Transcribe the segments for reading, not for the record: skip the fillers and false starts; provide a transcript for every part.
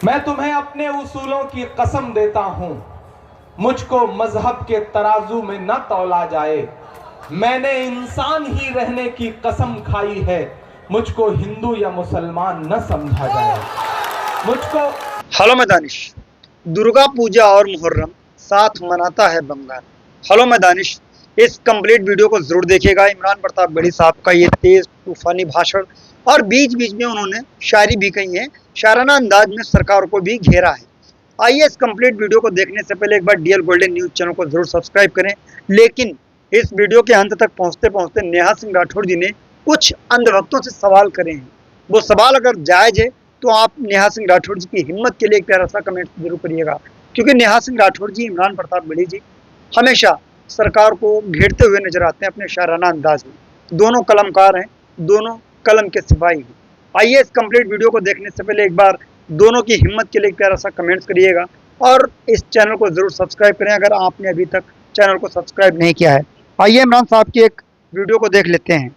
मैं तुम्हें अपने उसूलों की कसम देता हूं, मुझको मजहब के तराजू में न तौला जाए। मैंने इंसान ही रहने की कसम खाई है, मुझको हिंदू या मुसलमान न समझा जाए। मुझको हेलो मैं दानिश। दुर्गा पूजा और मुहर्रम साथ मनाता है बंगाल। हेलो मैं दानिश। इस कंप्लीट वीडियो को जरूर देखिएगा। इमरान प्रताप गढ़ी साहब का ये तेज तूफानी भाषण और बीच बीच में उन्होंने शायरी भी कही है, शायराना अंदाज में सरकार को भी घेरा है। आइए इस कंप्लीट वीडियो को देखने से पहले एक बार डीएल गोल्डन न्यूज चैनल को जरूर सब्सक्राइब करें। लेकिन इस वीडियो के अंत तक पहुंचते पहुंचते नेहा सिंह राठौर जी ने कुछ अंधभक्तों से सवाल करे हैं। वो सवाल अगर जायज है तो आप नेहा सिंह राठौर जी की हिम्मत के लिए एक प्यारा सा कमेंट जरूर करिएगा, क्योंकि नेहा सिंह राठौर जी, इमरान प्रताप गढ़ी जी हमेशा सरकार को घेरते हुए नजर आते हैं अपने शायराना अंदाज में। दोनों कलमकार हैं, दोनों कलम के सिपाही हैं। आइए इस कंप्लीट वीडियो को देखने से पहले एक बार दोनों की हिम्मत के लिए एक प्यारा सा कमेंट्स करिएगा और इस चैनल को जरूर सब्सक्राइब करें अगर आपने अभी तक चैनल को सब्सक्राइब नहीं किया है। आइए इमरान साहब की एक वीडियो को देख लेते हैं।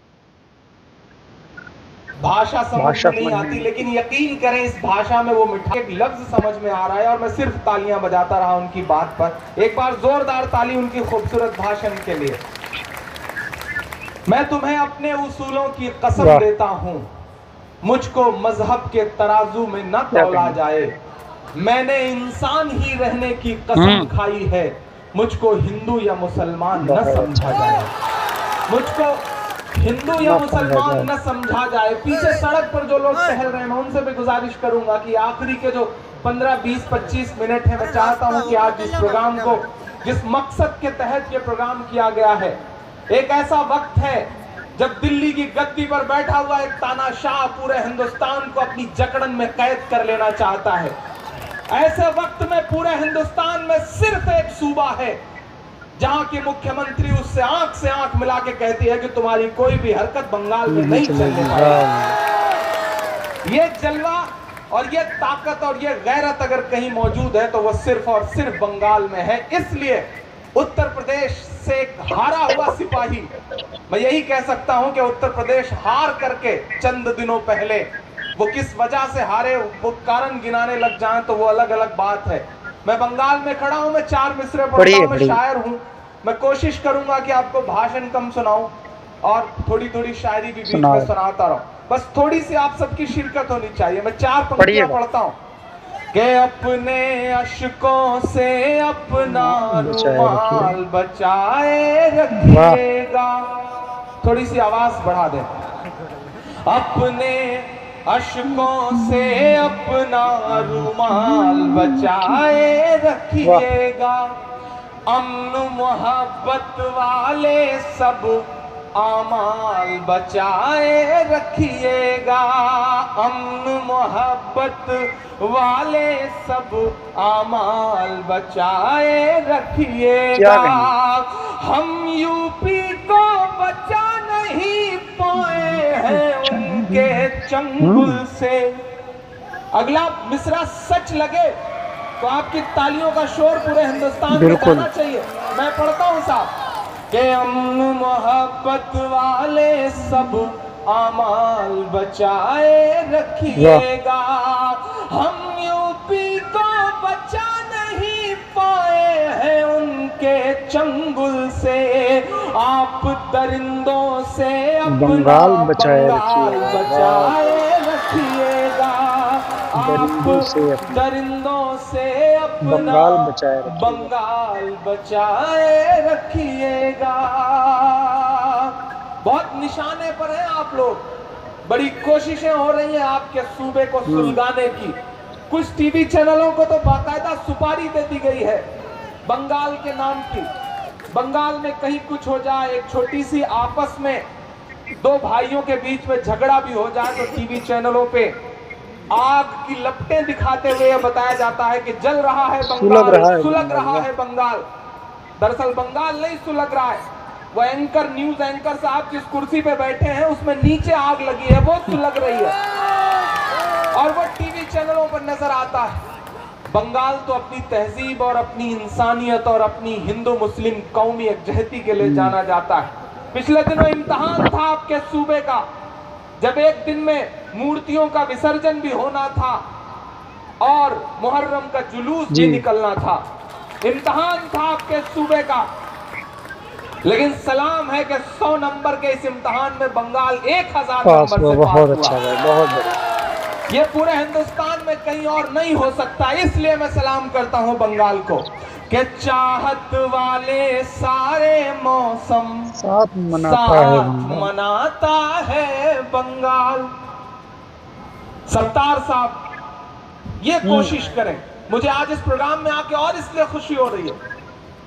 भाषा समझ में नहीं आती, लेकिन यकीन करें इस भाषा में वो मिठा एक लफ्ज समझ में आ रहा है और मैं सिर्फ तालियां बजाता रहा उनकी बात पर। एक बार जोरदार ताली उनकी खूबसूरत भाषण के लिए। मैं तुम्हें अपने उसूलों की कसम देता हूं, मुझको मजहब के तराजू में न तौला जाए। मैंने इंसान ही रहने की कसम खाई है, मुझको हिंदू या मुसलमान न समझा जाए। मुझको हिंदू या मुसलमान न समझा जाए। पीछे सड़क पर जो लोग टहल रहे हैं, मैं उनसे भी गुजारिश करूंगा कि आखिरी के जो 15, 20, 25 मिनट है, मैं चाहता हूं कि आज इस प्रोग्राम को, जिस मकसद के तहत ये प्रोग्राम किया गया है, एक ऐसा वक्त है जब दिल्ली की गद्दी पर बैठा हुआ एक तानाशाह पूरे हिंदुस्तान को अपनी जकड़न में कैद कर लेना चाहता है। ऐसे वक्त में पूरे हिंदुस्तान में सिर्फ एक सूबा है जहां की मुख्यमंत्री उससे आंख मिला के कहती है कि तुम्हारी कोई भी हरकत बंगाल में नहीं चलने पाएगी। ये जलवा और ये ताकत और ये गैरत अगर कहीं मौजूद है तो वो सिर्फ और सिर्फ बंगाल में है। इसलिए उत्तर प्रदेश से एक हारा हुआ सिपाही, मैं यही कह सकता हूं कि उत्तर प्रदेश हार करके चंद दिनों पहले, वो किस वजह से हारे वो कारण गिनाने लग जाएं तो वो अलग अलग बात है। मैं बंगाल में खड़ा हूं, मैं 4 मिसरे पढ़ता हूं, मैं शायर हूं। मैं कोशिश करूंगा कि आपको भाषण कम सुनाऊं और थोड़ी थोड़ी शायरी भी बीच में सुनाता रहूं। बस थोड़ी सी आप सबकी शिरकत होनी चाहिए। मैं 4 पंक्तियां पढ़ता हूं कि अपने अशकों से अपना रुमाल बचाए रखिएगा। थोड़ी सी आवाज बढ़ा दे। अपने अशकों से अपना रुमाल बचाए रखिएगा। अमन मोहब्बत वाले सब आमाल बचाए रखिएगा। अमन मोहब्बत वाले सब आमाल बचाए रखिएगा। हम यूपी को बचा नहीं पाए हैं उनके चंगुल से। अगला मिसरा सच लगे तो आपकी तालियों का शोर पूरे हिंदुस्तान में जाना चाहिए। मैं पढ़ता हूं साहब कि अमन मोहब्बत वाले सब आमाल बचाए रखिएगा। हम यूपी को बचा नहीं पाए हैं उनके चंगुल से। आप दरिंदों से बंगाल बचाए रखिएगा। आप दरिंदों से अपना बंगाल बचाए रखिएगा। बहुत निशाने पर हैं आप लोग। बड़ी कोशिशें हो रही हैं आपके सूबे को सुलगाने की। कुछ टीवी चैनलों को तो बाकायदा सुपारी दे दी गई है बंगाल के नाम की। बंगाल में कहीं कुछ हो जाए, एक छोटी सी आपस में 2 भाइयों के बीच में झगड़ा भी हो जाए तो टीवी चैनलों पे आग की लपटें दिखाते हुए बताया जाता है कि जल रहा है बंगाल, सुलग रहा है बंगाल। दरअसल बंगाल नहीं सुलग रहा है, वो एंकर, न्यूज एंकर साहब जिस कुर्सी पे बैठे हैं उसमें नीचे आग लगी है, वो सुलग रही है और वो टीवी चैनलों पर नजर आता है। बंगाल तो अपनी तहजीब और अपनी इंसानियत और अपनी हिंदू मुस्लिम कौमी यकजहती के लिए जाना जाता है। पिछले दिनों इम्तिहान था आपके सूबे का, जब एक दिन में मूर्तियों का विसर्जन भी होना था और मुहर्रम का जुलूस भी निकलना था। इम्तिहान था आपके सूबे का, लेकिन सलाम है कि 100 नंबर के इस इम्तिहान में बंगाल 1000 नंबर से बहुत पास हुआ। अच्छा भाई, बहुत बढ़िया। ये पूरे हिंदुस्तान में कहीं और नहीं हो सकता, इसलिए मैं सलाम करता हूं बंगाल को कि चाहत वाले सारे मौसम साथ मनाता है बंगाल। सत्तार साहब ये कोशिश करें, मुझे आज इस प्रोग्राम में आके और इसलिए खुशी हो रही है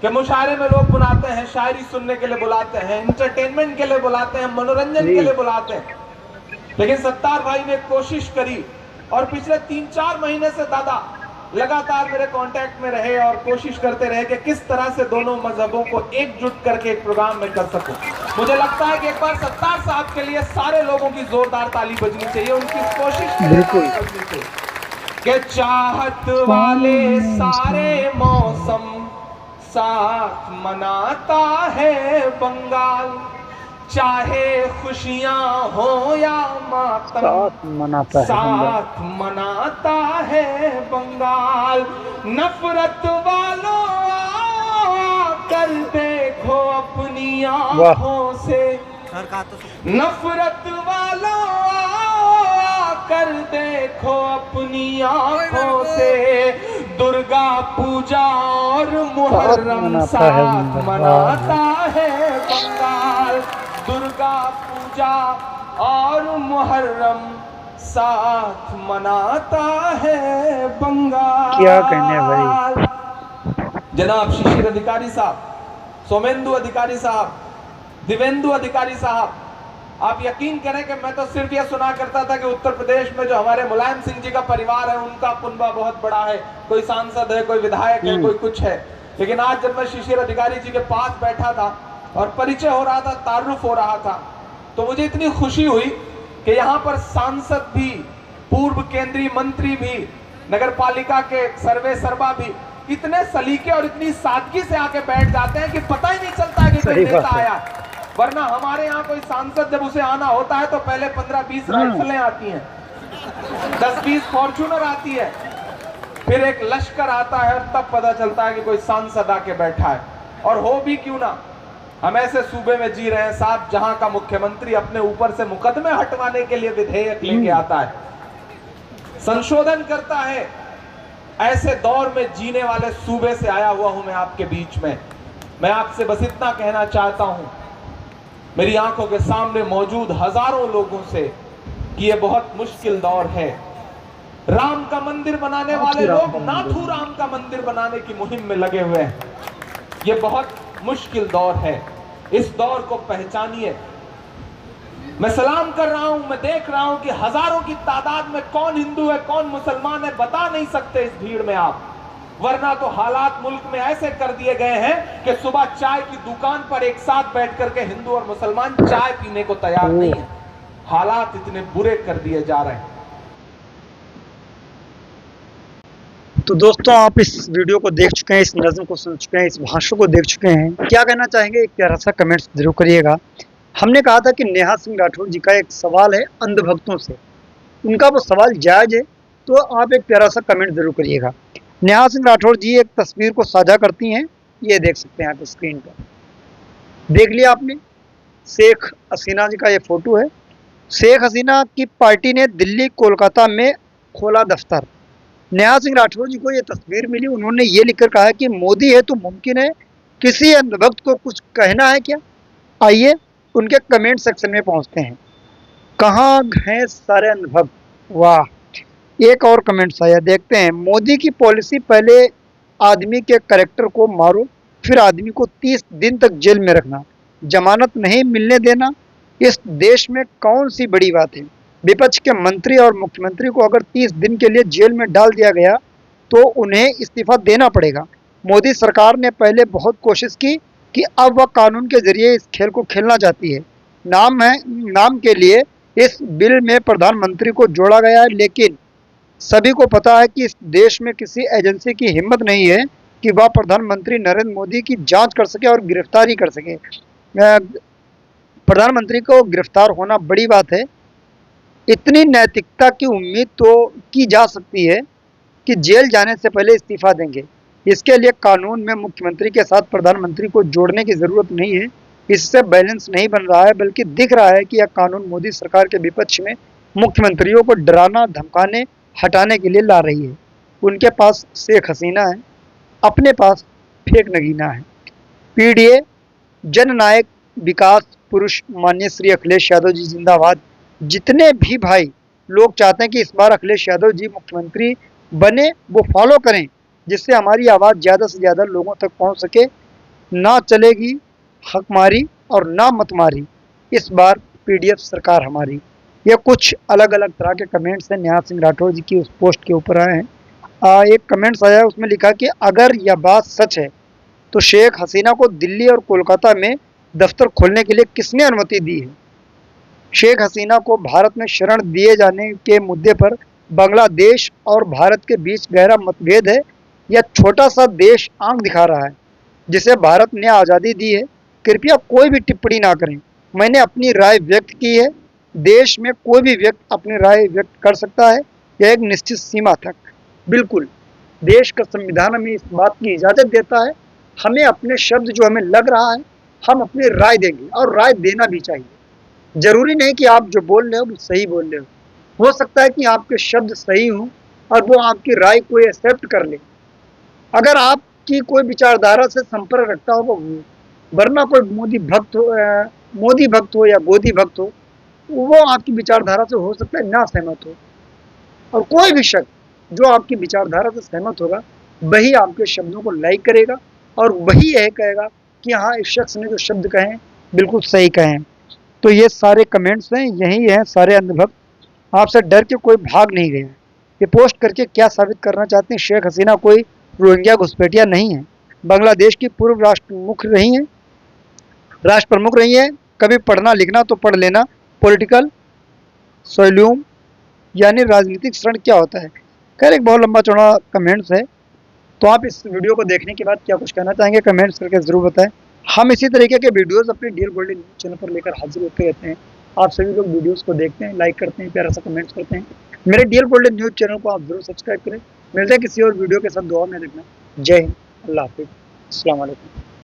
कि मुशायरे में लोग बुलाते हैं, शायरी सुनने के लिए बुलाते हैं, एंटरटेनमेंट के लिए बुलाते हैं, मनोरंजन के लिए बुलाते हैं, लेकिन सत्तार भाई ने कोशिश करी और पिछले 3-4 महीने से दादा लगातार मेरे कांटेक्ट में रहे और कोशिश करते रहे कि किस तरह से दोनों मजहबों को एकजुट करके एक प्रोग्राम में कर सकूं। मुझे लगता है कि एक बार सत्तार साहब के लिए सारे लोगों की जोरदार ताली बजनी चाहिए, उनकी कोशिश बिल्कुल कि चाहत वाले सारे मौसम साथ मनाता है बंगाल, चाहे खुशियां हो या मातम साथ मनाता है बंगाल। नफरत वालों कर देखो अपनी आंखों से, नफरत वालों कर देखो अपनी आंखों से, दुर्गा पूजा और मुहर्रम साथ मनाता है बंगाल। दुर्गा पूजा और मुहर्रम साथ मनाता है बंगाल। क्या कहने भाई। जनाब शिशिर अधिकारी साहब, सोमेंदु अधिकारी साहब, दिवेंदु अधिकारी साहब, आप यकीन करें कि मैं तो सिर्फ यह सुना करता था कि उत्तर प्रदेश में जो हमारे मुलायम सिंह जी का परिवार है उनका पुनबा बहुत बड़ा है, कोई सांसद है, कोई विधायक है, कोई कुछ है, लेकिन आज जब मैं शिशिर अधिकारी जी के पास बैठा था और परिचय हो रहा था, तारुफ हो रहा था, तो मुझे इतनी खुशी हुई कि यहाँ पर सांसद भी, पूर्व केंद्रीय मंत्री भी, नगर पालिका के सर्वे सर्वा भी इतने सलीके और इतनी सादगी से आके बैठ जाते हैं कि पता ही नहीं चलता कि कोई नेता आया। वरना हमारे यहाँ कोई सांसद जब उसे आना होता है तो पहले 15-20 राइफलें आती हैं, 10-20 फॉर्च्यूनर आती है, फिर एक लश्कर आता है और तब पता चलता है कि कोई सांसद आके बैठा है। और हो भी क्यों ना, हम ऐसे सूबे में जी रहे हैं साहब जहां का मुख्यमंत्री अपने ऊपर से मुकदमे हटवाने के लिए विधेयक लेके आता है, संशोधन करता है। ऐसे दौर में जीने वाले सूबे से आया हुआ हूं मैं आपके बीच में। मैं आपसे बस इतना कहना चाहता हूं, मेरी आंखों के सामने मौजूद हजारों लोगों से, कि यह बहुत मुश्किल दौर है। राम का मंदिर बनाने वाले लोग नाथू राम का मंदिर बनाने की मुहिम में लगे हुए हैं। यह बहुत मुश्किल दौर है, इस दौर को पहचानिए। मैं सलाम कर रहा हूं, मैं देख रहा हूं कि हजारों की तादाद में कौन हिंदू है कौन मुसलमान है बता नहीं सकते इस भीड़ में आप, वरना तो हालात मुल्क में ऐसे कर दिए गए हैं कि सुबह चाय की दुकान पर एक साथ बैठ करके हिंदू और मुसलमान चाय पीने को तैयार नहीं है। हालात इतने बुरे कर दिए जा रहे हैं। तो दोस्तों, आप इस वीडियो को देख चुके हैं, इस नज़्म को सुन चुके हैं, इस भाषण को देख चुके हैं, क्या कहना चाहेंगे एक प्यारा सा कमेंट्स जरूर करिएगा। हमने कहा था कि नेहा सिंह राठौर जी का एक सवाल है अंधभक्तों से, उनका वो सवाल जायज है, तो आप एक प्यारा सा कमेंट जरूर करिएगा। नेहा सिंह राठौर जी एक तस्वीर को साझा करती हैं, ये देख सकते हैं आप स्क्रीन पर, देख लिया आपने। शेख हसीना जी का ये फोटो है। शेख हसीना की पार्टी ने दिल्ली कोलकाता में खोला दफ्तर। नेहा सिंह राठौर जी को ये तस्वीर मिली, उन्होंने ये लिखकर कहा कि मोदी है तो मुमकिन है, किसी अंधभक्त को कुछ कहना है क्या? आइए उनके कमेंट सेक्शन में पहुंचते हैं। कहाँ हैं सारे अंधभक्त? वाह, एक और कमेंट्स आया, देखते हैं। मोदी की पॉलिसी, पहले आदमी के कैरेक्टर को मारो, फिर आदमी को 30 दिन तक जेल में रखना, जमानत नहीं मिलने देना, इस देश में कौन सी बड़ी बात है? विपक्ष के मंत्री और मुख्यमंत्री को अगर 30 दिन के लिए जेल में डाल दिया गया तो उन्हें इस्तीफा देना पड़ेगा। मोदी सरकार ने पहले बहुत कोशिश की कि अब वह कानून के जरिए इस खेल को खेलना चाहती है। नाम के लिए इस बिल में प्रधानमंत्री को जोड़ा गया है, लेकिन सभी को पता है कि इस देश में किसी एजेंसी की हिम्मत नहीं है कि वह प्रधानमंत्री नरेंद्र मोदी की जांच कर सके और गिरफ्तारी कर सके। प्रधानमंत्री को गिरफ्तार होना बड़ी बात है। इतनी नैतिकता की उम्मीद तो की जा सकती है कि जेल जाने से पहले इस्तीफा देंगे। इसके लिए कानून में मुख्यमंत्री के साथ प्रधानमंत्री को जोड़ने की जरूरत नहीं है। इससे बैलेंस नहीं बन रहा है, बल्कि दिख रहा है कि यह कानून मोदी सरकार के विपक्ष में मुख्यमंत्रियों को डराना, धमकाने, हटाने के लिए ला रही है। उनके पास शेख हसीना है, अपने पास फेक नगीना है। पीडीए जननायक विकास पुरुष माननीय श्री अखिलेश यादव जी जिंदाबाद। जितने भी भाई लोग चाहते हैं कि इस बार अखिलेश यादव जी मुख्यमंत्री बने, वो फॉलो करें, जिससे हमारी आवाज़ ज़्यादा से ज़्यादा लोगों तक पहुंच सके। ना चलेगी हकमारी और ना मतमारी, इस बार पीडीएफ सरकार हमारी। ये कुछ अलग अलग तरह के कमेंट्स हैं निहाल सिंह राठौर जी की उस पोस्ट के ऊपर आए हैं। एक कमेंट्स आया है, उसमें लिखा कि अगर यह बात सच है तो शेख हसीना को दिल्ली और कोलकाता में दफ्तर खोलने के लिए किसने अनुमति दी है? शेख हसीना को भारत में शरण दिए जाने के मुद्दे पर बांग्लादेश और भारत के बीच गहरा मतभेद है। यह छोटा सा देश आंख दिखा रहा है जिसे भारत ने आज़ादी दी है। कृपया कोई भी टिप्पणी ना करें। मैंने अपनी राय व्यक्त की है। देश में कोई भी व्यक्ति अपनी राय व्यक्त कर सकता है, यह एक निश्चित सीमा तक। बिल्कुल, देश का संविधान हमें इस बात की इजाज़त देता है। हमें अपने शब्द जो हमें लग रहा है, हम अपनी राय देंगे और राय देना भी चाहिए। जरूरी नहीं कि आप जो बोल रहे हो वो सही बोल रहे हो सकता है कि आपके शब्द सही हों और वो आपकी राय कोई एक्सेप्ट कर ले। अगर आपकी कोई विचारधारा से संपर्क रखता हो, वरना कोई मोदी भक्त हो या गोदी भक्त हो, वो आपकी विचारधारा से हो सकता है ना सहमत हो। और कोई भी शख्स जो आपकी विचारधारा से सहमत होगा, वही आपके शब्दों को लाइक करेगा और वही यह कहेगा कि हाँ, इस शख्स ने जो शब्द कहे हैं बिल्कुल सही कहे हैं। तो ये सारे कमेंट्स हैं, यही हैं सारे अंधभक्त। आपसे डर के कोई भाग नहीं गए हैं। ये पोस्ट करके क्या साबित करना चाहते हैं? शेख हसीना कोई रोहिंग्या घुसपैठिया नहीं है। बांग्लादेश की पूर्व राष्ट्र प्रमुख रही है। कभी पढ़ना लिखना तो पढ़ लेना। पॉलिटिकल सोल्यूम यानी राजनीतिक शरण क्या होता है? खैर, एक बहुत लंबा चौड़ा कमेंट्स है। तो आप इस वीडियो को देखने के बाद क्या कुछ कहना चाहेंगे, कमेंट्स करके जरूर बताएं। हम इसी तरीके के वीडियोस अपने डीएल गोल्डन न्यूज चैनल पर लेकर हाजिर होते रहते हैं। आप सभी लोग वीडियोस को देखते हैं, लाइक करते हैं, प्यारा सा कमेंट्स करते हैं। मेरे डीएल गोल्डन न्यूज चैनल को आप जरूर सब्सक्राइब करें। मिलते हैं किसी और वीडियो के साथ। दुआ में रखना। जय हिंद, अल्लाह हाफिज़, अस्सलाम वालेकुम।